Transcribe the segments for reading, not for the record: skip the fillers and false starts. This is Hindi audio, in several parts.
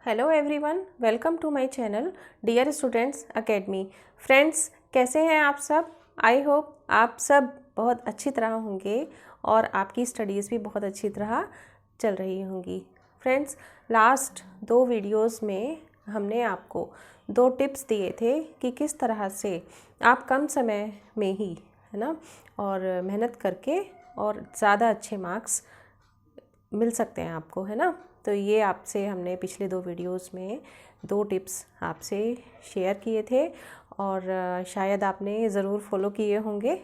Hello everyone, welcome to my channel dear students academy. Friends, कैसे हैं आप सब? आई होप आप सब बहुत अच्छी तरह होंगे और आपकी स्टडीज़ भी बहुत अच्छी तरह चल रही होंगी। फ्रेंड्स, लास्ट 2 वीडियोस में हमने आपको 2 टिप्स दिए थे कि किस तरह से आप कम समय में ही, है ना, और मेहनत करके और ज़्यादा अच्छे मार्क्स मिल सकते हैं आपको, है ना। तो ये आपसे हमने पिछले 2 वीडियोस में 2 टिप्स आपसे शेयर किए थे और शायद आपने ज़रूर फॉलो किए होंगे।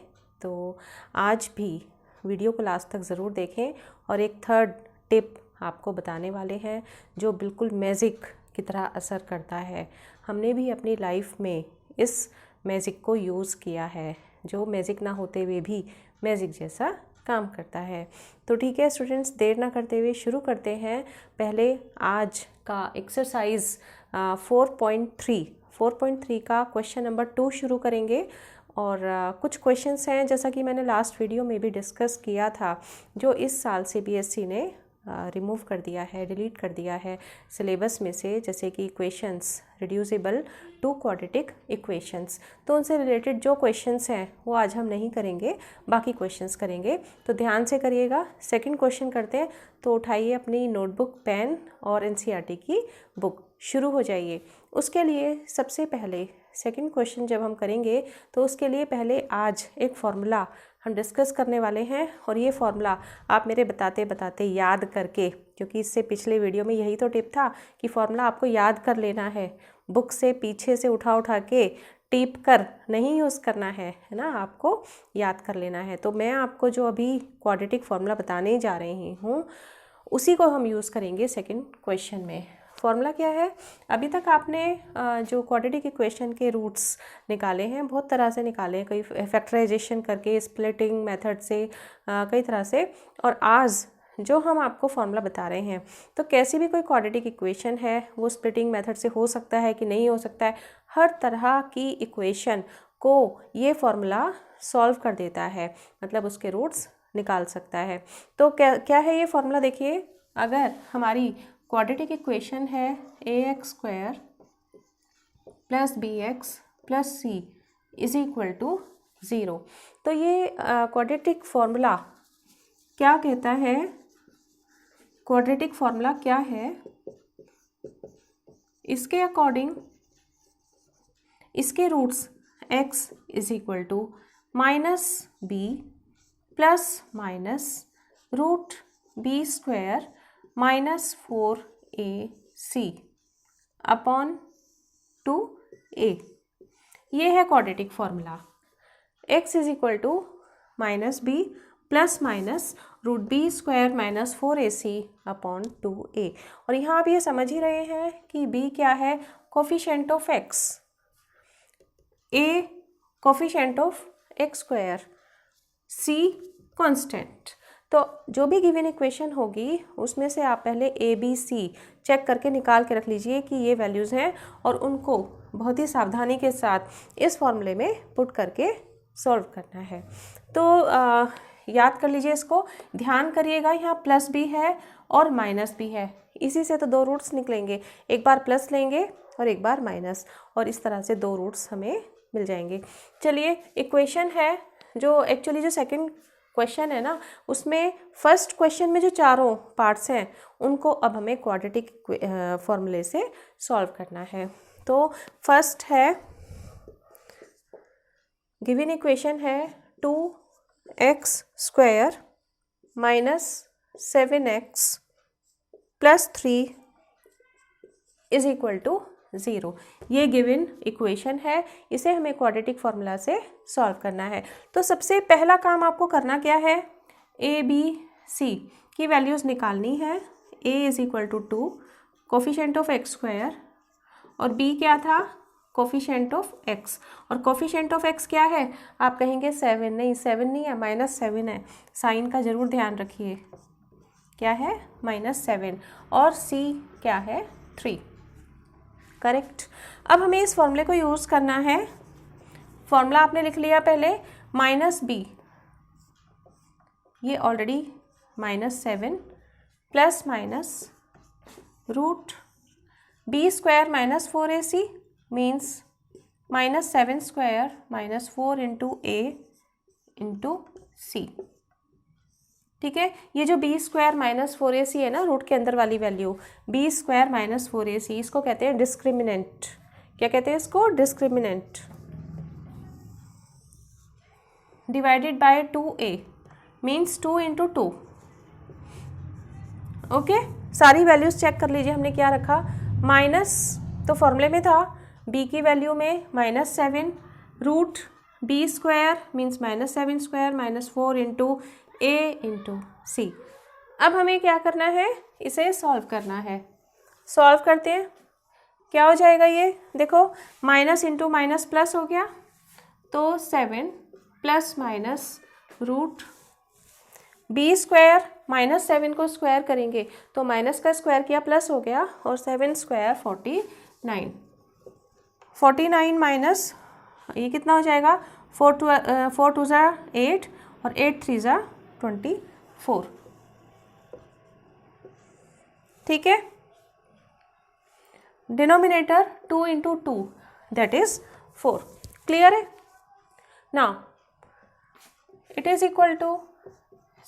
तो आज भी वीडियो को लास्ट तक ज़रूर देखें और एक थर्ड टिप आपको बताने वाले हैं जो बिल्कुल मैजिक की तरह असर करता है। हमने भी अपनी लाइफ में इस मैजिक को यूज़ किया है, जो मैजिक ना होते हुए भी मैजिक जैसा काम करता है। तो ठीक है स्टूडेंट्स, देर ना करते हुए शुरू करते हैं। पहले आज का एक्सरसाइज 4.3 का क्वेश्चन नंबर 2 शुरू करेंगे। और कुछ क्वेश्चंस हैं, जैसा कि मैंने लास्ट वीडियो में भी डिस्कस किया था, जो इस साल सीबीएसई ने रिमूव कर दिया है, डिलीट कर दिया है सिलेबस में से, जैसे कि equations, reducible to quadratic equations. तो उनसे रिलेटेड जो क्वेश्चंस हैं वो आज हम नहीं करेंगे, बाकी क्वेश्चंस करेंगे। तो ध्यान से करिएगा। सेकंड क्वेश्चन करते हैं, तो उठाइए अपनी नोटबुक, पेन और एनसीईआरटी की बुक, शुरू हो जाइए। उसके लिए सबसे पहले सेकंड क्वेश्चन जब हम करेंगे तो उसके लिए पहले आज एक फॉर्मूला हम डिस्कस करने वाले हैं। और ये फॉर्मूला आप मेरे बताते बताते याद करके, क्योंकि इससे पिछले वीडियो में यही तो टिप था कि फॉर्मूला आपको याद कर लेना है, बुक से पीछे से उठा के टिप कर नहीं यूज़ करना है ना, आपको याद कर लेना है। तो मैं आपको जो अभी क्वाड्रेटिक फॉर्मूला बताने जा रही हूँ उसी को हम यूज़ करेंगे सेकंड क्वेश्चन में। फॉर्मूला क्या है? अभी तक आपने जो क्वाड्रेटिक इक्वेशन के रूट्स निकाले हैं, बहुत तरह से निकाले हैं, कई फैक्टराइजेशन करके, स्प्लिटिंग मेथड से, कई तरह से। और आज जो हम आपको फॉर्मूला बता रहे हैं, तो कैसी भी कोई क्वाड्रेटिक इक्वेशन है वो स्प्लिटिंग मेथड से हो सकता है कि नहीं हो सकता है, हर तरह की इक्वेशन को ये फॉर्मूला सॉल्व कर देता है, मतलब उसके रूट्स निकाल सकता है। तो क्या क्या है ये फॉर्मूला? देखिए, अगर हमारी क्वाड्रेटिक इक्वेशन है ax² + bx + c = 0, तो ये क्वाड्रेटिक फॉर्मूला क्या कहता है? क्वाड्रेटिक फॉर्मूला क्या है? इसके अकॉर्डिंग इसके roots x = -b ± √b² -4ac upon 2a। ये है quadratic formula. x = -b ± √b² -4ac upon 2a। और यहाँ आप ये समझ ही रहे हैं कि b क्या है? Coefficient of x, a coefficient of x², c constant. तो जो भी गिवन इक्वेशन होगी उसमें से आप पहले ए बी सी चेक करके निकाल के रख लीजिए कि ये वैल्यूज़ हैं, और उनको बहुत ही सावधानी के साथ इस फॉर्मूले में पुट करके सॉल्व करना है। तो याद कर लीजिए इसको, ध्यान करिएगा, यहाँ प्लस भी है और माइनस भी है, इसी से तो 2 रूट्स निकलेंगे, एक बार प्लस लेंगे और एक बार माइनस, और इस तरह से 2 रूट्स हमें मिल जाएंगे। चलिए, इक्वेशन है जो एक्चुअली जो सेकंड क्वेश्चन है ना, उसमें फर्स्ट क्वेश्चन में जो चारों पार्ट्स हैं उनको अब हमें क्वाड्रेटिक फॉर्मूले से सॉल्व करना है। तो फर्स्ट है, गिवन इक्वेशन है 2x² - 7x + 3 = 0। ये गिवन इक्वेशन है, इसे हमें क्वाड्रेटिक फॉर्मूला से सॉल्व करना है। तो सबसे पहला काम आपको करना क्या है? a b c की वैल्यूज़ निकालनी है। a = 2, कोफिशिएंट ऑफ x², और b क्या था? Coefficient of x। और कोफिशिएंट ऑफ x क्या है? आप कहेंगे 7, नहीं 7 नहीं है, -7 है। साइन का ज़रूर ध्यान रखिए, क्या है? -7। और c क्या है? 3। करेक्ट। अब हमें इस फॉर्मूले को यूज़ करना है। फॉर्मूला आपने लिख लिया पहले, -b, ये already -7 ± B square minus 4ac means minus 7 square minus 4 into A into C. ठीक है, ये जो बी स्क्वायर माइनस 4ac है ना, रूट के अंदर वाली value B square minus 4ac, इसको कहते हैं डिस्क्रिमिनेंट। क्या कहते हैं इसको? Discriminant. Divided by 2a means 2 into 2। Okay, सारी वैल्यूज चेक कर लीजिए। हमने क्या रखा? माइनस, तो फॉर्मूले में था b की वैल्यू में -7 root B square means -7 square minus 4 into A into C. अब हमें क्या करना है? इसे सॉल्व करना है। सॉल्व करते हैं, क्या हो जाएगा ये? देखो, माइनस इंटू माइनस प्लस हो गया, तो 7 plus minus root B square -7 को स्क्वायर करेंगे तो माइनस का स्क्वायर किया प्लस हो गया, और 7 स्क्वायर 49। 49 माइनस ये कितना हो जाएगा? 4 टू ज़ा 8 और 8 3 ज़ा 24। ठीक है, denominator 2 into 2 that is 4। Clear है? Now it is equal to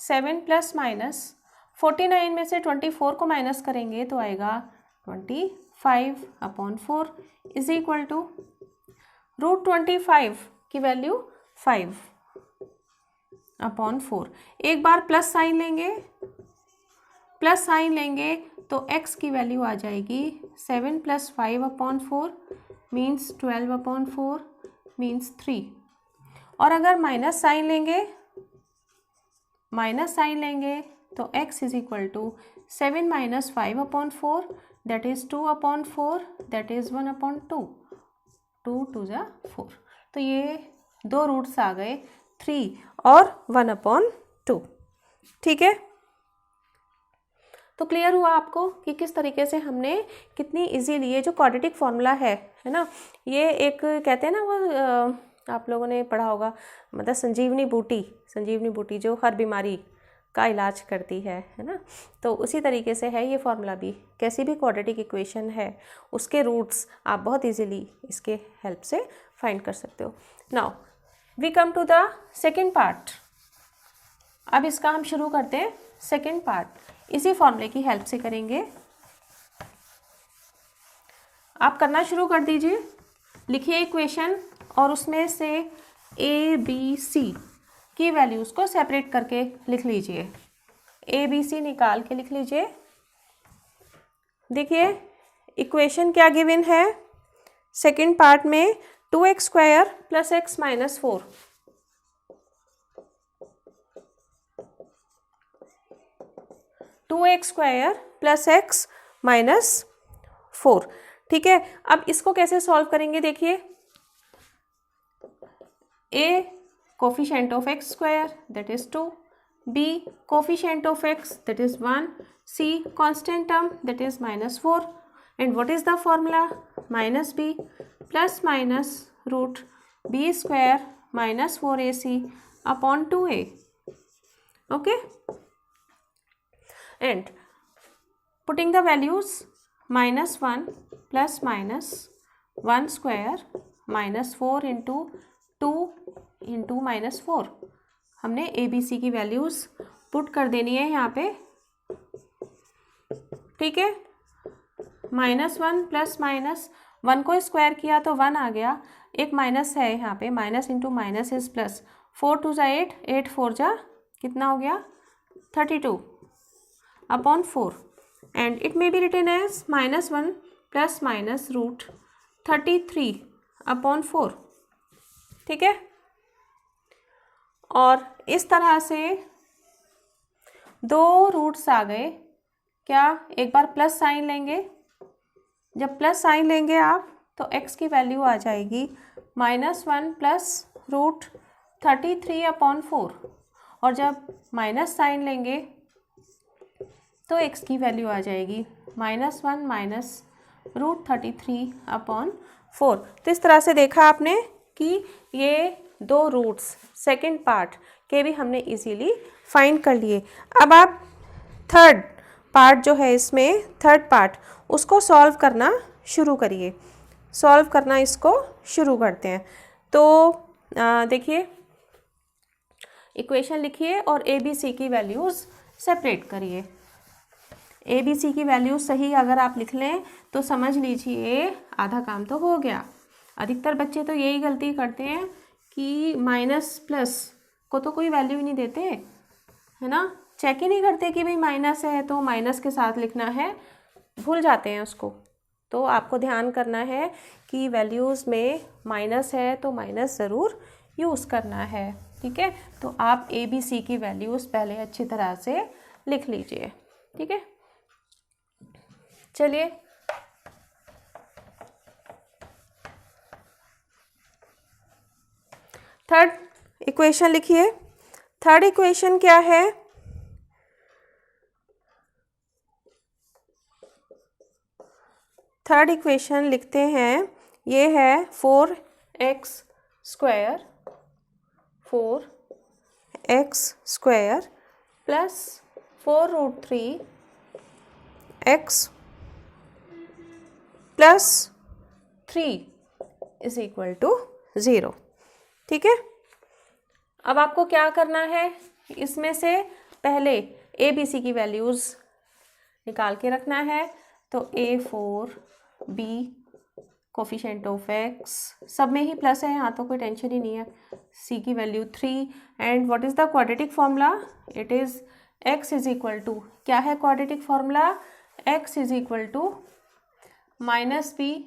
7 plus minus 49 में से 24 को माइनस करेंगे तो आएगा 25/4 इज इक्वल टू रूट 25 की वैल्यू 5/4। एक बार प्लस साइन लेंगे तो x की वैल्यू आ जाएगी 7 प्लस 5/4 मीन्स 12/4 मीन्स 3। और अगर माइनस साइन लेंगे तो x is equal to 7 minus 5/4 that is 2/4 that is 1/2। 2 2 ज़ा 4। तो ये दो रूट्स आ गए 3 और 1/2। ठीक है, तो क्लियर हुआ आपको कि किस तरीके से हमने कितनी इजीली ये जो क्वाड्रेटिक फॉर्मूला है ना, ये एक कहते हैं ना वो आप लोगों ने पढ़ा होगा, मतलब संजीवनी बूटी जो हर बीमारी का इलाज करती है ना, तो उसी तरीके से है ये फॉर्मूला भी। कैसी भी क्वाड्रेटिक इक्वेशन है उसके रूट्स आप बहुत इजीली इसके हेल्प से फाइंड कर सकते हो। Now we come to the second part. अब इसका हम शुरू करते हैं सेकेंड पार्ट, इसी फॉर्मूले की हेल्प से करेंगे। आप करना शुरू कर दीजिए, लिखिए इक्वेशन और उसमें से ए बी सी की वैल्यूज़ को सेपरेट करके लिख लीजिए। ए बी सी निकाल के लिख लीजिए। देखिए इक्वेशन क्या गिवन है सेकेंड पार्ट में, 2x square plus x minus 4। Two x square plus x minus 4। ठीक है, अब इसको कैसे सॉल्व करेंगे? देखिए, a coefficient of x square that is 2, b coefficient of x that is 1, c constant term that is -4 and what is the formula? Minus b plus minus root b square minus 4ac upon 2a। Okay, and putting the values -1 plus -1 square minus 4 into 2 into -4। हमने ए बी सी की वैल्यूज़ पुट कर देनी है यहाँ पे। ठीक है, -1 प्लस -1 को स्क्वायर किया तो 1 आ गया, एक माइनस है यहाँ पे, minus into minus is plus, 4 2 ज़ा 8, 8 4 ज़ा कितना हो गया? 32 upon 4 and it may be written as -1 plus minus root 33 upon 4। ठीक है, और इस तरह से दो रूट्स आ गए। क्या? एक बार प्लस साइन लेंगे, जब प्लस साइन लेंगे आप तो x की वैल्यू आ जाएगी -1 प्लस रूट 33 अपॉन 4, और जब माइनस साइन लेंगे तो x की वैल्यू आ जाएगी -1 माइनस रूट 33 अपॉन 4। तो इस तरह से देखा आपने कि ये दो रूट्स सेकंड पार्ट के भी हमने इजीली फाइंड कर लिए। अब आप थर्ड पार्ट जो है इसमें, थर्ड पार्ट उसको सॉल्व करना शुरू करिए, सॉल्व करना इसको शुरू करते हैं। तो देखिए, इक्वेशन लिखिए और ए बी सी की वैल्यूज़ सेपरेट करिए। ए बी सी की वैल्यूज सही अगर आप लिख लें तो समझ लीजिए आधा काम तो हो गया। अधिकतर बच्चे तो यही गलती करते हैं कि माइनस प्लस को तो कोई वैल्यू ही नहीं देते, है ना, चेक ही नहीं करते कि भाई माइनस है तो माइनस के साथ लिखना है, भूल जाते हैं उसको। तो आपको ध्यान करना है कि वैल्यूज़ में माइनस है तो माइनस ज़रूर यूज़ करना है, ठीक है। तो आप ए बी सी की वैल्यूज़ पहले अच्छी तरह से लिख लीजिए, ठीक है। चलिए थर्ड इक्वेशन लिखिए। थर्ड इक्वेशन क्या है? थर्ड इक्वेशन लिखते हैं, ये है 4x square plus 4√3x plus 3 is equal to 0, ठीक है। अब आपको क्या करना है, इसमें से पहले ए बी सी की वैल्यूज़ निकाल के रखना है। तो A4 B coefficient of x सब में ही प्लस है, यहाँ तो कोई टेंशन ही नहीं है। C की value 3 and what is the quadratic formula? It is x is equal to, क्या है quadratic formula? x is equal to -b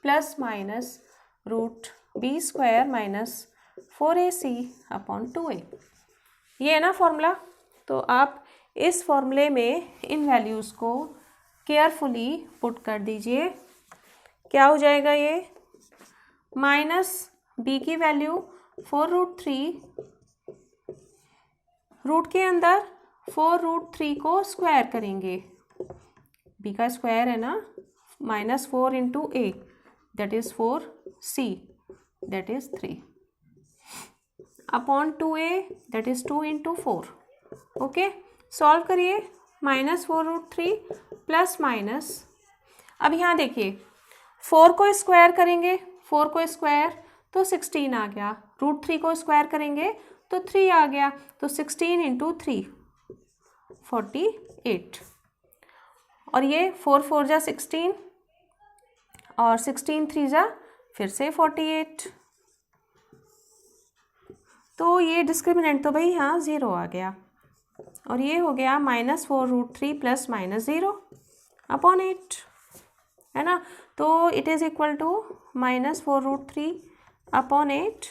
plus minus √b² minus 4ac upon 2a, ये है ना फॉर्मूला। तो आप इस फॉर्मूले में इन वैल्यूज़ को केयरफुली पुट कर दीजिए। क्या हो जाएगा ये? -b की वैल्यू 4√3, रूट के अंदर 4√3 को स्क्वायर करेंगे, b का स्क्वायर है ना, -4 into a that is 4c that is 3 upon 2a that is 2 into 4। Okay, solve करिए। -4√3 प्लस माइनस, अब यहाँ देखिए 4 को स्क्वायर करेंगे, 4 को स्क्वायर तो 16 आ गया, √3 को स्क्वायर करेंगे तो 3 आ गया, तो 16 इंटू 3 48, और ये 4 4 जा 16 और 16 3 जा फिर से 48, तो ये डिस्क्रिमिनेंट तो भाई यहाँ 0 आ गया, और ये हो गया -4√3 प्लस -0 अपॉन 8, है ना। तो it is equal to -4√3 upon 8,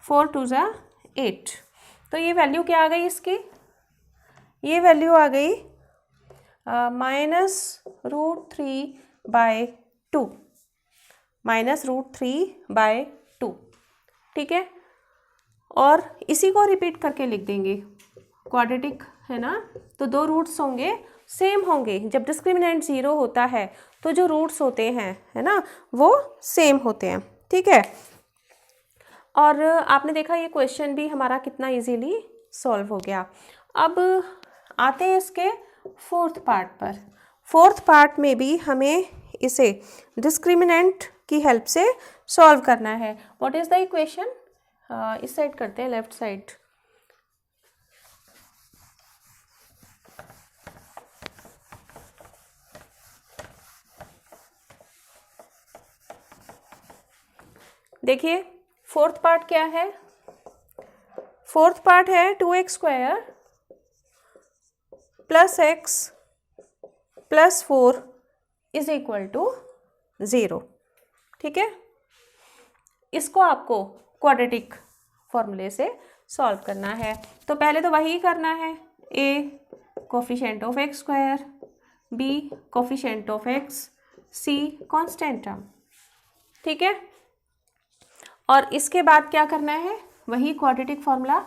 4 2 जा 8। तो ये वैल्यू क्या आ गई इसकी? ये वैल्यू आ गई -√3/2, -√3/2, ठीक है। और इसी को रिपीट करके लिख देंगे, क्वाड्रेटिक है ना, तो दो रूट्स होंगे सेम होंगे। जब डिस्क्रिमिनेंट 0 होता है तो जो रूट्स होते हैं, है ना, वो सेम होते हैं, ठीक है। और आपने देखा ये क्वेश्चन भी हमारा कितना इजीली सॉल्व हो गया। अब आते हैं इसके फोर्थ पार्ट पर। फोर्थ पार्ट में भी हमें इसे डिस्क्रिमिनेंट की हेल्प से सॉल्व करना है। What is the equation? इस साइड करते हैं, लेफ्ट साइड। देखिए फोर्थ पार्ट क्या है? फोर्थ पार्ट है 2x square plus x plus 4 is equal to 0, ठीक है। इसको आपको क्वाड्रेटिक फॉर्मूले से सॉल्व करना है। तो पहले तो वही करना है, a coefficient of x square, b coefficient of x, c constant term, ठीक है। और इसके बाद क्या करना है? वही क्वाड्रेटिक फॉर्मूला।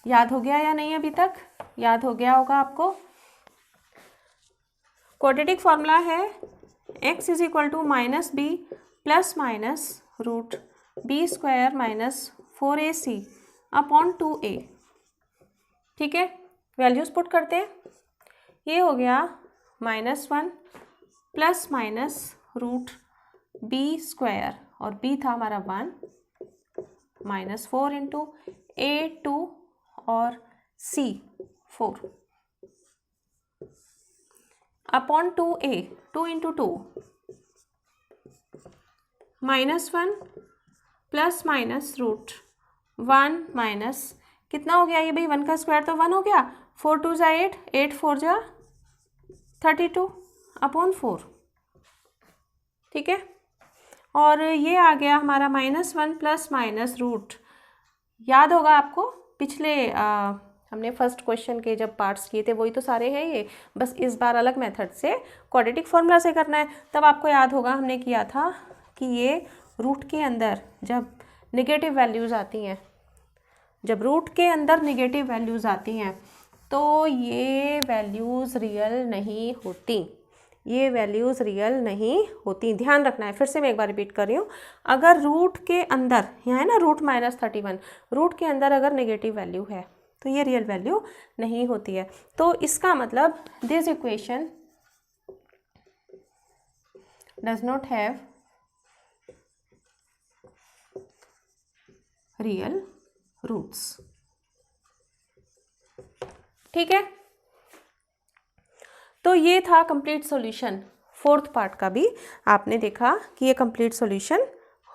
याद हो गया या नहीं? अभी तक याद हो गया होगा आपको। क्वाड्रेटिक फॉर्मूला है x is equal to -b plus minus √b² minus 4ac upon 2a, ठीक है। वैल्यूज पुट करते हैं। ये हो गया -1 plus minus root B square, और बी था हमारा 1, माइनस 4 इंटू ए 2 और c 4 upon 2a, 2 into 2 -1 plus minus root 1 minus कितना हो गया ये भाई, 1 का स्क्वायर तो 1 हो गया, 4 2 जा 8, 8 4 जा 32 अपॉन 4, ठीक है। और ये आ गया हमारा -1 प्लस माइनस रूट, याद होगा आपको पिछले हमने फर्स्ट क्वेश्चन के जब पार्ट्स किए थे वही तो सारे हैं ये, बस इस बार अलग मेथड से क्वाड्रेटिक फॉर्मूला से करना है। तब आपको याद होगा हमने किया था कि ये रूट के अंदर जब नेगेटिव वैल्यूज़ आती हैं, जब रूट के अंदर नेगेटिव वैल्यूज़ आती हैं तो ये वैल्यूज़ रियल नहीं होती, ये वैल्यूज़ रियल नहीं होती, ध्यान रखना है। फिर से मैं एक बार रिपीट कर रही हूँ, अगर रूट के अंदर, यहाँ है ना रूट -31, रूट के अंदर अगर नेगेटिव वैल्यू है तो ये रियल वैल्यू नहीं होती है। तो इसका मतलब this equation does not have real roots, ठीक है। तो ये था कंप्लीट सॉल्यूशन, फोर्थ पार्ट का भी आपने देखा कि ये कंप्लीट सॉल्यूशन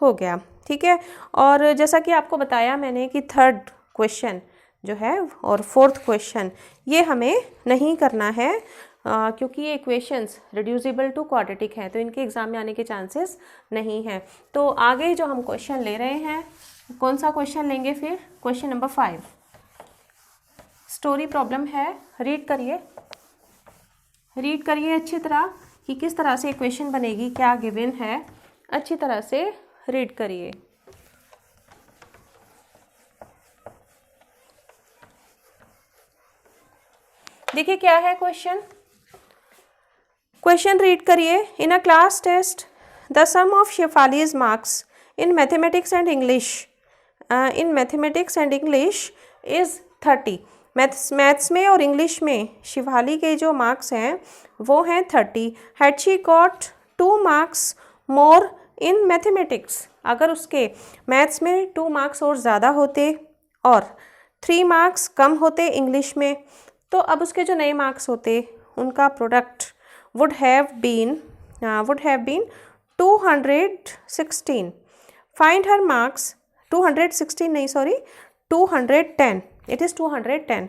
हो गया, ठीक है। और जैसा कि आपको बताया मैंने कि थर्ड क्वेश्चन जो है और फोर्थ क्वेश्चन ये हमें नहीं करना है क्योंकि ये इक्वेशंस रिड्यूसिबल टू क्वाड्रेटिक हैं, तो इनके एग्जाम में आने के चांसेस नहीं हैं। तो आगे जो हम क्वेश्चन ले रहे हैं, कौन सा क्वेश्चन लेंगे फिर, क्वेश्चन नंबर 5 स्टोरी प्रॉब्लम है। रीड करिए, रीड करिए अच्छी तरह कि किस तरह से इक्वेशन बनेगी, क्या गिवन है, अच्छी तरह से रीड करिए। देखिए क्या है क्वेश्चन, क्वेश्चन रीड करिए। In a class test the sum of Shefali's marks in mathematics and English is 30। Maths में और इंग्लिश में शिवाली के जो मार्क्स हैं वो हैं 30। Had she got 2 marks more in mathematics, अगर उसके मैथ्स में 2 मार्क्स और ज़्यादा होते और 3 मार्क्स कम होते इंग्लिश में, तो अब उसके जो नए मार्क्स होते उनका product would have been 216। Find her marks 216 नहीं sorry 210, it is 210।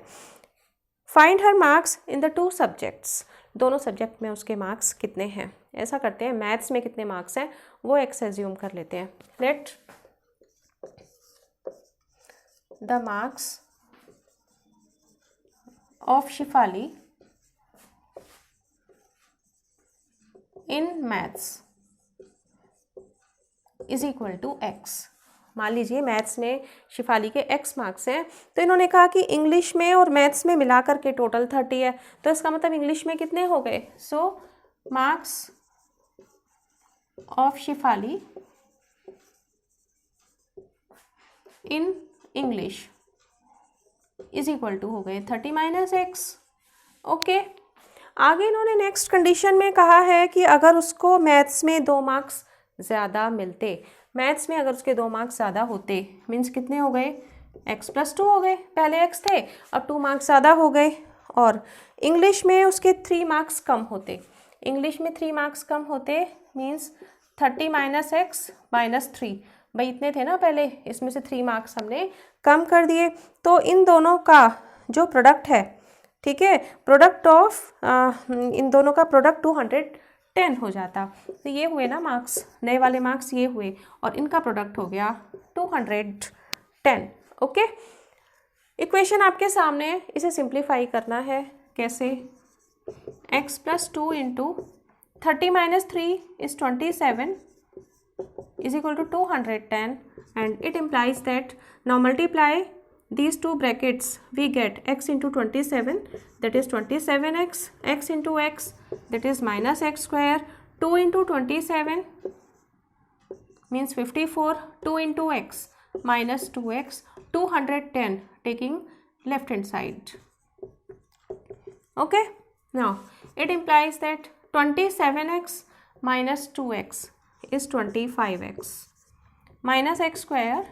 Find her marks in the 2 subjects, दोनों सब्जेक्ट में उसके मार्क्स कितने हैं। ऐसा करते हैं, मैथ्स में कितने मार्क्स हैं वो एक्स एज्यूम कर लेते हैं। Let the marks of Shifali in maths is equal to x. मान लीजिए मैथ्स में शिफाली के x मार्क्स हैं, तो इन्होंने कहा कि इंग्लिश में और मैथ्स में मिलाकर के टोटल 30 है, तो इसका मतलब इंग्लिश में कितने हो गए। So marks of Shifali in English is equal to हो गए 30 माइनस एक्स। ओके, आगे इन्होंने नेक्स्ट कंडीशन में कहा है कि अगर उसको मैथ्स में 2 मार्क्स ज़्यादा मिलते, मैथ्स में अगर उसके 2 मार्क्स ज़्यादा होते, मीन्स कितने हो गए, x + 2 हो गए, पहले x थे अब 2 मार्क्स ज़्यादा हो गए। और इंग्लिश में उसके 3 मार्क्स कम होते, इंग्लिश में 3 मार्क्स कम होते मीन्स 30 माइनस एक्स माइनस 3, भाई इतने थे ना पहले, इसमें से 3 मार्क्स हमने कम कर दिए। तो इन दोनों का जो प्रोडक्ट है, ठीक है, प्रोडक्ट ऑफ इन दोनों का प्रोडक्ट 210 हो जाता। तो ये हुए ना मार्क्स, नए वाले मार्क्स ये हुए और इनका प्रोडक्ट हो गया 210। ओके, इक्वेशन आपके सामने, इसे सिंप्लीफाई करना है। कैसे, x + 2 into 30 minus 3 is 27 is equal to 210, and it implies that now multiply these two brackets, we get x into 27, that is 27x, x into x, that is minus x square, 2 into 27 means 54, 2 into x minus 2x, 210 taking left hand side. Okay, now it implies that 27x minus 2x is 25x minus x square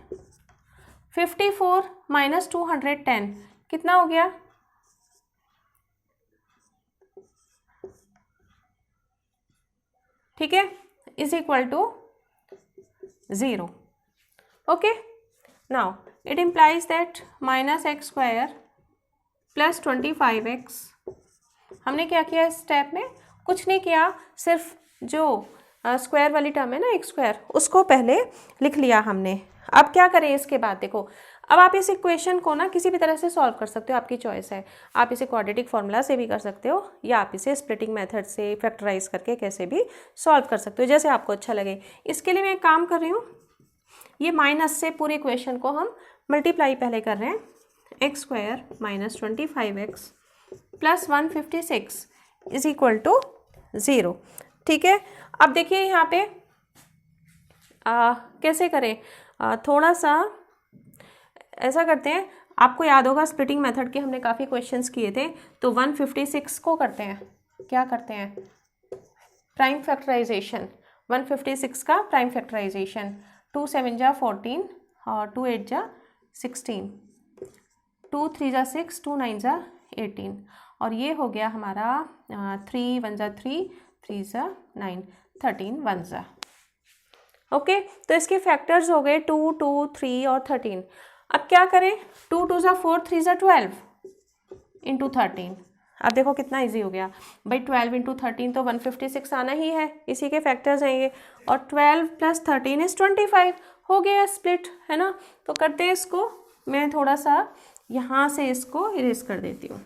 54 minus 210 कितना हो गया? ठीक है, is equal to 0. Okay, now it implies that minus x square plus 25x. हमने क्या किया इस स्टेप में? कुछ नहीं किया, सिर्फ जो स्क्वायर वाली टर्म है ना एक्स स्क्वायर, उसको पहले लिख लिया हमने. अब क्या करें इसके बाद? देखो, अब आप इस इक्वेशन को ना किसी भी तरह से सॉल्व कर सकते हो, आपकी चॉइस है. आप इसे क्वाड्रेटिक फार्मूला से भी कर सकते हो या आप इसे स्प्लिटिंग मेथड से फैक्टराइज करके कैसे भी सॉल्व कर सकते हो, जैसे आपको अच्छा लगे. इसके लिए मैं एक काम कर रही हूँ, ये माइनस से पूरी इक्वेशन को हम मल्टीप्लाई पहले कर रहे हैं. X square minus 25x plus 156 is equal to 0. ठीक है, अब देखिए यहाँ पे कैसे करें. थोड़ा सा ऐसा करते हैं, आपको याद होगा स्प्लिटिंग मेथड के हमने काफ़ी क्वेश्चंस किए थे. तो 156 को करते हैं, क्या करते हैं? Prime factorisation. 156 का प्राइम फैक्टराइजेशन. 2 7 जा 14 और 2 8 जा 16, 2 3 जा 6, 2 9 जा 18 और ये हो गया हमारा 3 1 जा 3, 3 जा 9, 13 1 जा. ओके, तो इसके फैक्टर्स हो गए 2 2 3 और 13. अब क्या करें? 2 2 जा 4, 3 जा 12 इंटू 13. अब देखो कितना इजी हो गया भाई. 12 इंटू 13 तो 156 आना ही है, इसी के फैक्टर्स हैं ये. और 12 प्लस 13 इज 25. हो गया स्प्लिट, है ना. तो करते हैं इसको, मैं थोड़ा सा यहाँ से इसको इरेज कर देती हूँ.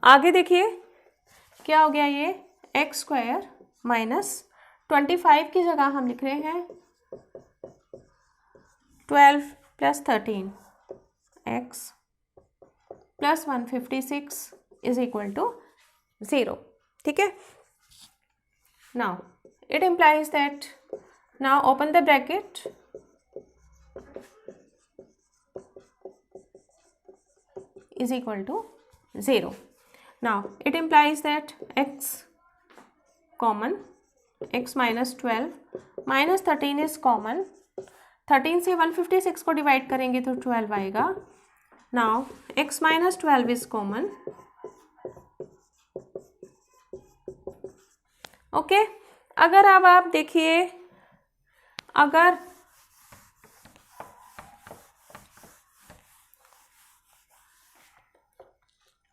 आगे देखिए क्या हो गया. ये एक्स स्क्वायर माइनस 25 की जगह हम लिख रहे हैं 12 plus 13 x plus 156 is equal to 0. ठीक है, now it implies that, now open the bracket, is equal to 0. Now it implies that x common, x minus 12 minus 13 is common. 13 से 156 को डिवाइड करेंगे तो 12 आएगा. Now x minus 12 is common. Okay, अगर अब आप देखिए,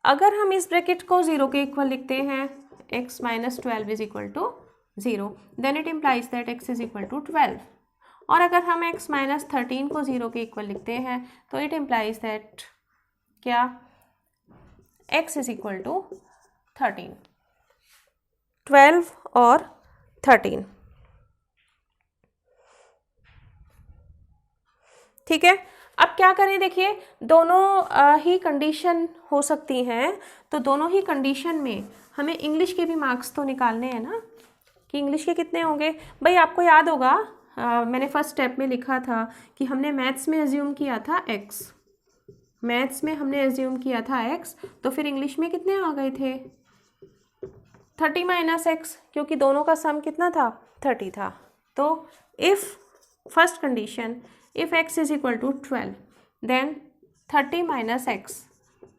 अगर हम इस ब्रैकेट को 0 के इक्वल लिखते हैं, x minus 12 is equal to 0, then it implies that x is equal to 12. और अगर हम x माइनस 13 को 0 के इक्वल लिखते हैं तो इट इम्प्लाइज दैट क्या? x is equal to 13. 12 और 13. ठीक है, अब क्या करें? देखिए, दोनों ही कंडीशन हो सकती हैं, तो दोनों ही कंडीशन में हमें इंग्लिश के भी मार्क्स तो निकालने हैं ना, कि इंग्लिश के कितने होंगे. भाई आपको याद होगा, मैंने फर्स्ट स्टेप में लिखा था कि हमने मैथ्स में एज्यूम किया था x, मैथ्स में हमने एज्यूम किया था x, तो फिर इंग्लिश में कितने आ गए थे? 30 माइनस एक्स, क्योंकि दोनों का सम कितना था? 30 था. तो if first condition, if x is equal to 12, then 30 minus x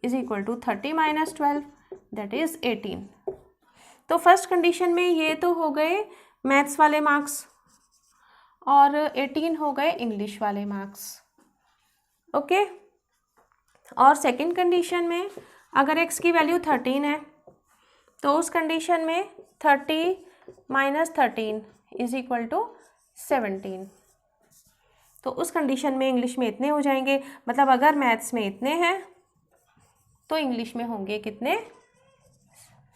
is equal to 30 minus 12, that is 18. तो फर्स्ट कंडीशन में ये तो हो गए मैथ्स वाले मार्क्स और 18 हो गए इंग्लिश वाले मार्क्स. ओके, और सेकंड कंडीशन में अगर x की वैल्यू 13 है तो उस कंडीशन में 30 माइनस 13 इज इक्वल टू 17. तो उस कंडीशन में इंग्लिश में इतने हो जाएंगे, मतलब अगर मैथ्स में इतने हैं तो इंग्लिश में होंगे कितने?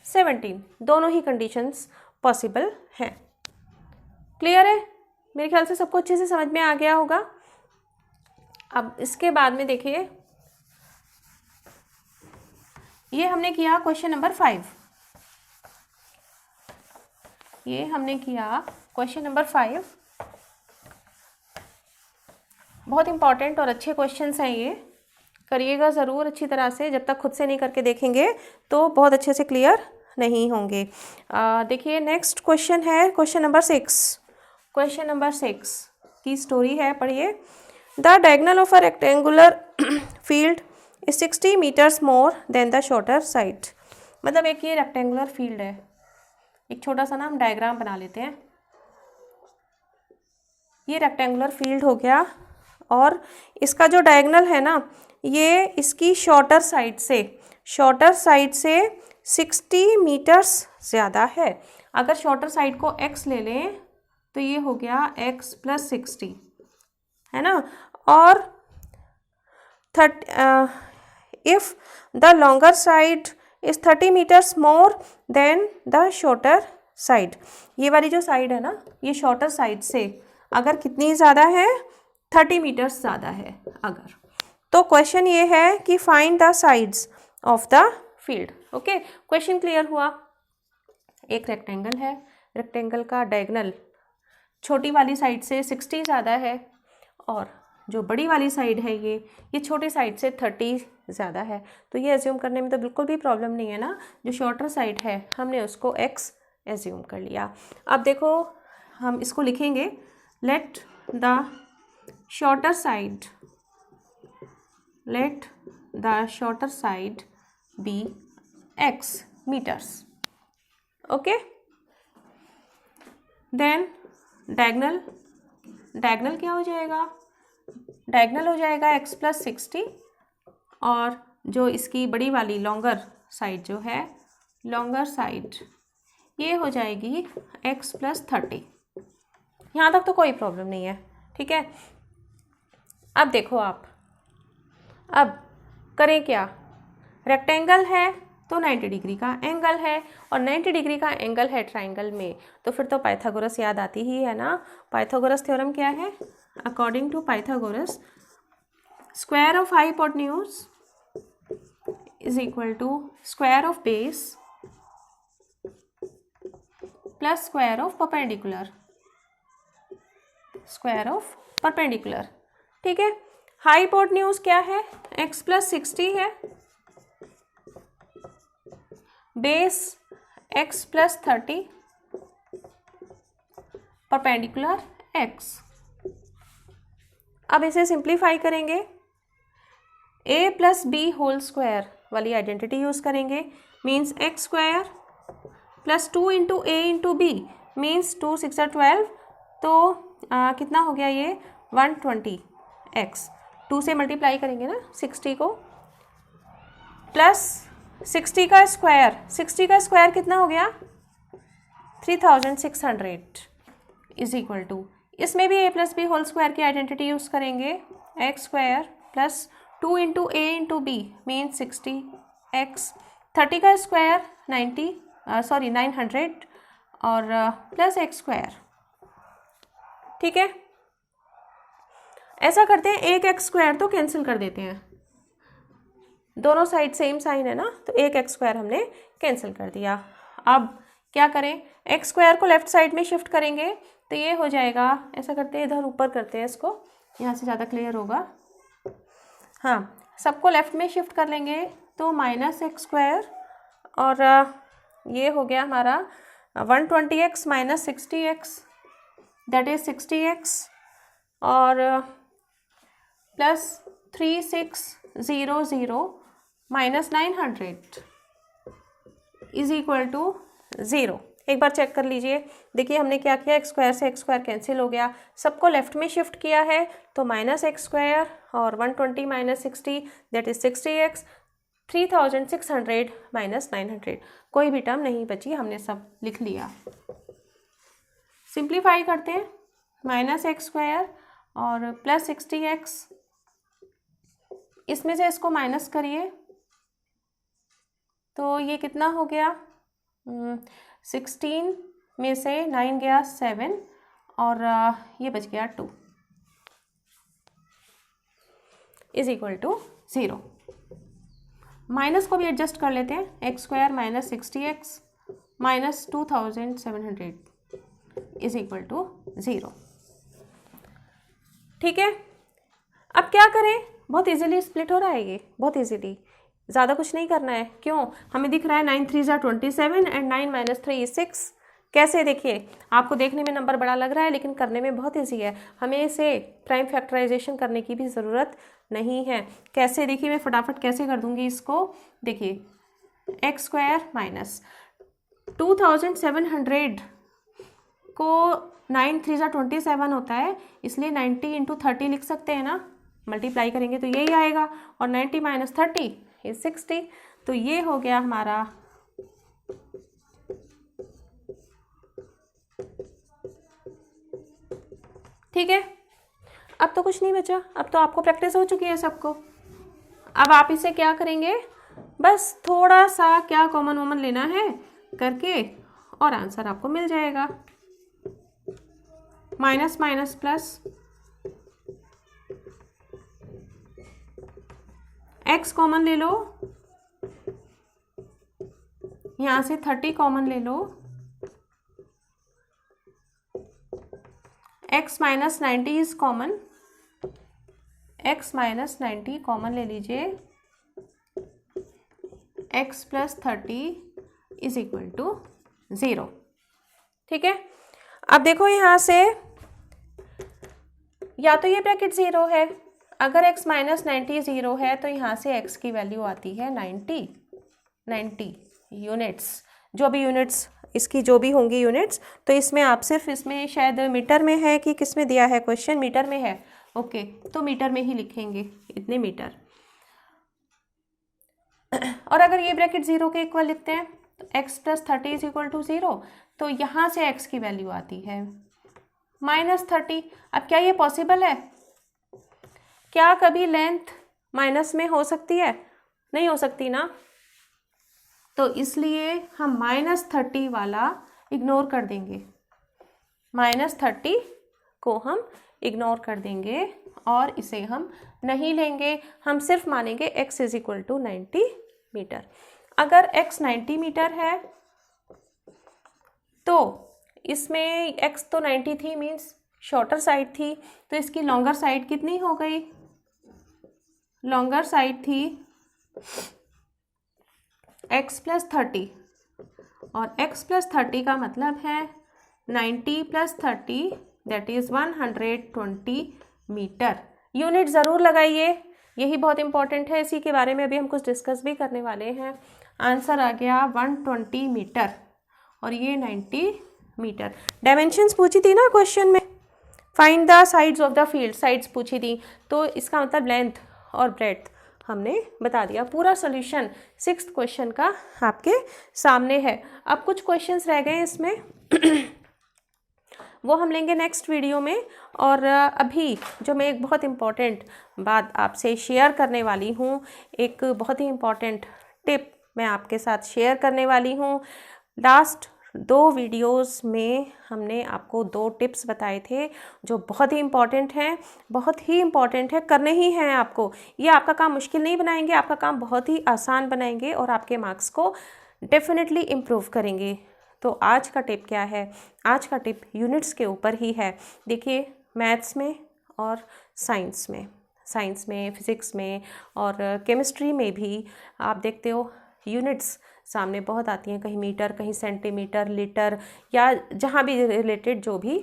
17. दोनों ही कंडीशंस पॉसिबल हैं. क्लियर है? मेरे ख्याल से सबको अच्छे से समझ में आ गया होगा. अब इसके बाद में देखिए, ये हमने किया क्वेश्चन नंबर 5. ये हमने किया क्वेश्चन नंबर 5. बहुत इंपॉर्टेंट और अच्छे क्वेश्चंस हैं ये, करिएगा ज़रूर अच्छी तरह से, जब तक खुद से नहीं करके देखेंगे तो बहुत अच्छे से क्लियर नहीं होंगे। देखिए नेक्स्ट क्वेश्चन है क्वेश्चन नंबर 6। क्वेश्चन नंबर 6 की स्टोरी है, पढ़िए। The diagonal of a rectangular field is 60 metres more than the shorter side. मतलब एक ये रेक्टेंगुलर फील्ड है, एक छोटा सा ना हम डायग्राम बना लेते हैं। ये रेक्टेंगुलर फील्ड हो गया और इसका जो डायगोनल है ना, ये इसकी शॉर्टर साइड से 60 मीटर्स ज़्यादा है। अगर शॉर्टर साइड को x ले लें तो ये हो गया x + 60, है ना। और if the longer side is 30 metres more than the shorter side, ये वाली जो साइड है ना, ये शॉर्टर साइड से अगर कितनी ज़्यादा है, 30 मीटर्स ज़्यादा है अगर, तो क्वेश्चन ये है कि find the sides of the field. Okay, question clear हुआ। एक रेक्टेंगल है, रेक्टेंगल का डायगोनल छोटी वाली साइड से 60 ज़्यादा है और जो बड़ी वाली साइड है ये छोटी साइड से 30 ज़्यादा है। तो ये एज्यूम करने में तो बिल्कुल भी प्रॉब्लम नहीं है ना, जो शॉर्टर साइड है हमने उसको x एज्यूम कर लिया। अब देखो हम इसको लिखेंगे, let the shorter side be x meters। Okay, then diagonal क्या हो जाएगा, डायगोनल हो जाएगा x + 60 और जो इसकी बड़ी वाली लॉन्गर साइड जो है, लॉन्गर साइड ये हो जाएगी x + 30। यहाँ तक तो कोई प्रॉब्लम नहीं है, ठीक है। अब देखो आप, अब करें क्या, रेक्टेंगल है तो 90 डिग्री का एंगल है और 90 डिग्री का एंगल है ट्राइंगल में, तो फिर तो पाइथागोरस याद आती ही है ना। पाइथागोरस थ्योरम क्या है, according to Pythagoras square of hypotenuse is equal to square of base plus square of perpendicular, ठीक है। हाइपोटेन्यूज क्या है, x + 60 है, बेस x + 30, परपेंडिकुलर x। अब इसे सिंप्लीफाई करेंगे, a + b होल स्क्वायर वाली आइडेंटिटी यूज करेंगे, means x square + 2 × a × b means 2 × 6 = 12, तो कितना हो गया ये 120x। 2 से मल्टीप्लाई करेंगे ना 60 को, प्लस 60 का स्क्वायर कितना हो गया 3600 इज इक्वल टू, इसमें भी a + b होल स्क्वायर की आइडेंटिटी यूज़ करेंगे, x square + 2 × a × b mean 60x, 30 का स्क्वायर 900 और प्लस x स्क्वायर, ठीक है। ऐसा करते हैं, एक x स्क्वायर तो कैंसिल कर देते हैं, दोनों साइड सेम साइन है ना, तो एक x स्क्वायर हमने कैंसिल कर दिया। अब क्या करें, x स्क्वायर को लेफ्ट साइड में शिफ्ट करेंगे तो ये हो जाएगा, ऐसा करते हैं इधर ऊपर करते हैं इसको, यहाँ से ज़्यादा क्लियर होगा। हाँ, सबको लेफ्ट में शिफ्ट कर लेंगे तो -x स्क्वायर और ये हो गया हमारा 120x - 60x that is 60x और प्लस 3600 - 900 इज इक्वल टू 0। एक बार चेक कर लीजिए, देखिए हमने क्या किया, x स्क्वायर से x स्क्वायर कैंसिल हो गया, सबको लेफ्ट में शिफ्ट किया है तो -x स्क्वायर और 120 - 60 दैट इज 60x, 3600 - 900, कोई भी टर्म नहीं बची, हमने सब लिख लिया। सिंप्लीफाई करते हैं, -x स्क्वायर और प्लस 60x, इसमें से इसको माइनस करिए तो ये कितना हो गया, 16 में से 9 गया 7 और ये बच गया 2 इज इक्वल टू 0। माइनस को भी एडजस्ट कर लेते हैं, x square - 60x - 2700 is equal to 0, ठीक है। अब क्या करें, बहुत इजीली स्प्लिट हो रहा है ये, बहुत इजीली, ज़्यादा कुछ नहीं करना है। क्यों? हमें दिख रहा है 9 3 ज़ा 27 एंड 9 - 3 is 6। कैसे? देखिए, आपको देखने में नंबर बड़ा लग रहा है लेकिन करने में बहुत ईजी है। हमें इसे प्राइम फैक्टराइजेशन करने की भी ज़रूरत नहीं है। कैसे? देखिए, मैं फटाफट कैसे कर दूंगी इसको। देखिए, x² माइनस 2700 को 9 3 ज़ा 27 होता है, इसलिए 90 × 30 लिख सकते हैं ना। मल्टीप्लाई करेंगे तो यही आएगा, और 90 - 30 is 60। तो ये हो गया हमारा ठीक है। अब तो कुछ नहीं बचा, अब तो आपको प्रैक्टिस हो चुकी है सबको। अब आप इसे क्या करेंगे, बस थोड़ा सा क्या कॉमन वॉमन लेना है करके, और आंसर आपको मिल जाएगा। Minus minus plus, x common ले लो, यहाँ से 30 कॉमन ले लो, x - 90 is common, x - 90 common ले लीजिए, x + 30 इज इक्वल टू 0। ठीक है। अब देखो यहाँ से, या तो ये ब्रैकेट 0 है, अगर x - 90 0 है तो यहाँ से x की वैल्यू आती है 90 यूनिट्स, जो भी यूनिट्स इसकी जो भी होंगी यूनिट्स। तो इसमें आप सिर्फ, इसमें शायद मीटर में है कि किस में दिया है क्वेश्चन, मीटर में है। ओके, तो मीटर में ही लिखेंगे, इतने मीटर। और अगर ये ब्रैकेट 0 के इक्वल लिखते हैं तो x + 30 इज इक्वल टू 0, तो यहाँ से x की वैल्यू आती है -30। अब क्या ये पॉसिबल है? क्या कभी लेंथ माइनस में हो सकती है? नहीं हो सकती ना। तो इसलिए हम -30 वाला इग्नोर कर देंगे, -30 को हम इग्नोर कर देंगे और इसे हम नहीं लेंगे। हम सिर्फ मानेंगे x is equal to 90 metre. अगर x 90 मीटर है तो इसमें x तो 90 थी, मीन्स शॉर्टर साइड थी, तो इसकी लॉन्गर साइड कितनी हो गई? लॉन्गर साइड थी x + 30, और x + 30 का मतलब है 90 + 30 दैट इज़ 120 मीटर। यूनिट ज़रूर लगाइए, यही बहुत इंपॉर्टेंट है, इसी के बारे में अभी हम कुछ डिस्कस भी करने वाले हैं। आंसर आ गया 120 मीटर और ये 90 मीटर। डायमेंशंस पूछी थी ना क्वेश्चन में, find the sides of the field, sides पूछी थी, तो इसका मतलब लेंथ और ब्रेड्थ हमने बता दिया। पूरा सॉल्यूशन 6th क्वेश्चन का आपके सामने है। अब कुछ क्वेश्चंस रह गए इसमें वो हम लेंगे नेक्स्ट वीडियो में। और अभी जो मैं एक बहुत इम्पॉर्टेंट बात आपसे शेयर करने वाली हूँ, एक बहुत ही इम्पॉर्टेंट टिप मैं आपके साथ शेयर करने वाली हूँ। लास्ट 2 वीडियोस में हमने आपको 2 टिप्स बताए थे जो बहुत ही इम्पॉर्टेंट हैं, बहुत ही इम्पॉर्टेंट है, करने ही हैं आपको। ये आपका काम मुश्किल नहीं बनाएंगे, आपका काम बहुत ही आसान बनाएंगे और आपके मार्क्स को डेफिनेटली इम्प्रूव करेंगे। तो आज का टिप क्या है? आज का टिप यूनिट्स के ऊपर ही है। देखिए, मैथ्स में और साइंस में, फिज़िक्स में और केमिस्ट्री में भी आप देखते हो यूनिट्स सामने बहुत आती हैं, कहीं मीटर, कहीं सेंटीमीटर, लीटर, या जहाँ भी रिलेटेड जो भी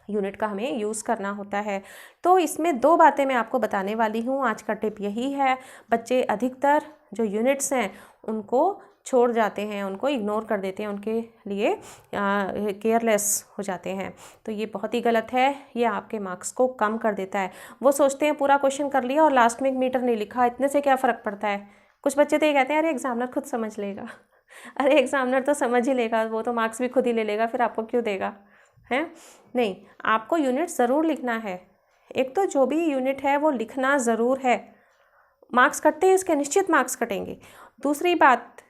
यूनिट का हमें यूज़ करना होता है। तो इसमें 2 बातें मैं आपको बताने वाली हूँ। आज का टिप यही है, बच्चे अधिकतर जो यूनिट्स हैं उनको छोड़ जाते हैं, उनको इग्नोर कर देते हैं, उनके लिए केयरलेस हो जाते हैं। तो ये बहुत ही गलत है, ये आपके मार्क्स को कम कर देता है। वो सोचते हैं पूरा क्वेश्चन कर लिया और लास्ट में 1 मीटर नहीं लिखा, इतने से क्या फ़र्क पड़ता है। कुछ बच्चे तो ये कहते हैं अरे एग्जामिनर खुद समझ लेगा। अरे एग्जामिनर तो समझ ही लेगा, वो तो मार्क्स भी खुद ही ले लेगा, फिर आपको क्यों देगा, है? नहीं, आपको यूनिट ज़रूर लिखना है। एक तो जो भी यूनिट है वो लिखना ज़रूर है। मार्क्स कटते हैं, इसके निश्चित मार्क्स कटेंगे। दूसरी बात,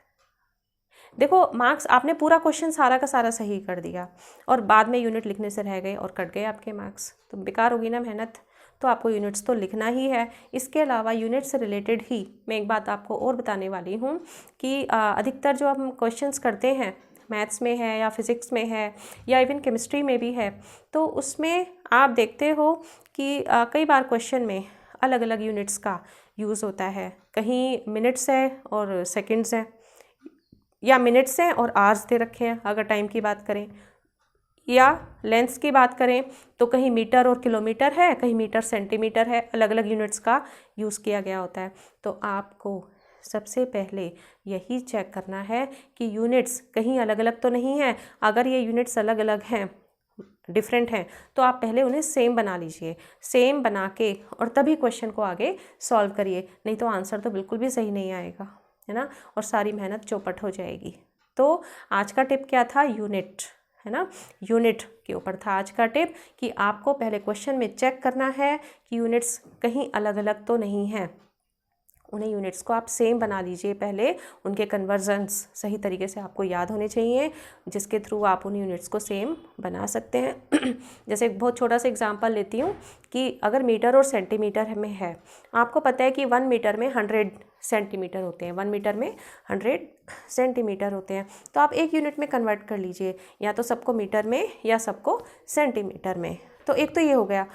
देखो, मार्क्स आपने पूरा क्वेश्चन सारा का सारा सही कर दिया और बाद में यूनिट लिखने से रह गए और कट गए आपके मार्क्स, तो बेकार होगी ना मेहनत। तो आपको यूनिट्स तो लिखना ही है। इसके अलावा यूनिट से रिलेटेड ही मैं एक बात आपको और बताने वाली हूँ कि अधिकतर जो हम क्वेश्चंस करते हैं, मैथ्स में है या फिज़िक्स में है या इवन केमिस्ट्री में भी है, तो उसमें आप देखते हो कि कई बार क्वेश्चन में अलग अलग यूनिट्स का यूज़ होता है। कहीं मिनट्स है और सेकंड्स हैं, या मिनट्स हैं और आवर्स दे रखे हैं अगर टाइम की बात करें, या लेंथ्स की बात करें तो कहीं मीटर और किलोमीटर है, कहीं मीटर सेंटीमीटर है, अलग अलग यूनिट्स का यूज़ किया गया होता है। तो आपको सबसे पहले यही चेक करना है कि यूनिट्स कहीं अलग अलग तो नहीं है। अगर ये यूनिट्स अलग अलग हैं, डिफरेंट हैं, तो आप पहले उन्हें सेम बना लीजिए। सेम बना के और तभी क्वेश्चन को आगे सॉल्व करिए, नहीं तो आंसर तो बिल्कुल भी सही नहीं आएगा, है ना, और सारी मेहनत चौपट हो जाएगी। तो आज का टिप क्या था? यूनिट, है ना, यूनिट के ऊपर था आज का टिप कि आपको पहले क्वेश्चन में चेक करना है कि यूनिट्स कहीं अलग अलग तो नहीं हैं। उन्हें यूनिट्स को आप सेम बना लीजिए पहले, उनके कन्वर्जन्स सही तरीके से आपको याद होने चाहिए, जिसके थ्रू आप उन यूनिट्स को सेम बना सकते हैं। जैसे एक बहुत छोटा सा एग्जांपल लेती हूँ कि अगर मीटर और सेंटीमीटर में है, आपको पता है कि 1 मीटर में 100 सेंटीमीटर होते हैं, 1 मीटर में 100 सेंटीमीटर होते हैं। तो आप एक यूनिट में कन्वर्ट कर लीजिए, या तो सबको मीटर में या सबको सेंटीमीटर में। तो एक तो ये हो गया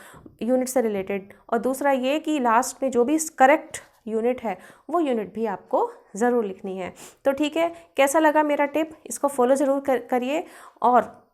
यूनिट से रिलेटेड, और दूसरा ये कि लास्ट में जो भी करेक्ट यूनिट है वो यूनिट भी आपको ज़रूर लिखनी है। तो ठीक है, कैसा लगा मेरा टिप? इसको फॉलो ज़रूर करिए, और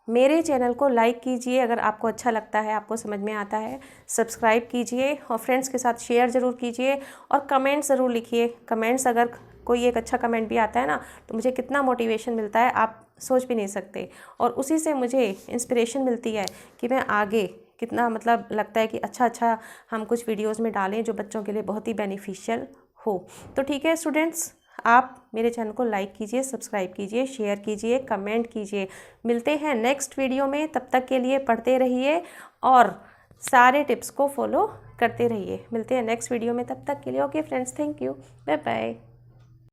मेरे चैनल को लाइक कीजिए अगर आपको अच्छा लगता है, आपको समझ में आता है। सब्सक्राइब कीजिए और फ्रेंड्स के साथ शेयर ज़रूर कीजिए, और कमेंट्स ज़रूर लिखिए। कमेंट्स अगर कोई एक अच्छा कमेंट भी आता है ना, तो मुझे कितना मोटिवेशन मिलता है आप सोच भी नहीं सकते, और उसी से मुझे इंस्पिरेशन मिलती है कि मैं आगे कितना, मतलब लगता है कि अच्छा हम कुछ वीडियोस में डालें जो बच्चों के लिए बहुत ही बेनिफिशियल हो। तो ठीक है स्टूडेंट्स, आप मेरे चैनल को लाइक कीजिए, सब्सक्राइब कीजिए, शेयर कीजिए, कमेंट कीजिए। मिलते हैं नेक्स्ट वीडियो में, तब तक के लिए पढ़ते रहिए और सारे टिप्स को फॉलो करते रहिए। मिलते हैं नेक्स्ट वीडियो में, तब तक के लिए okay friends, thank you, bye bye.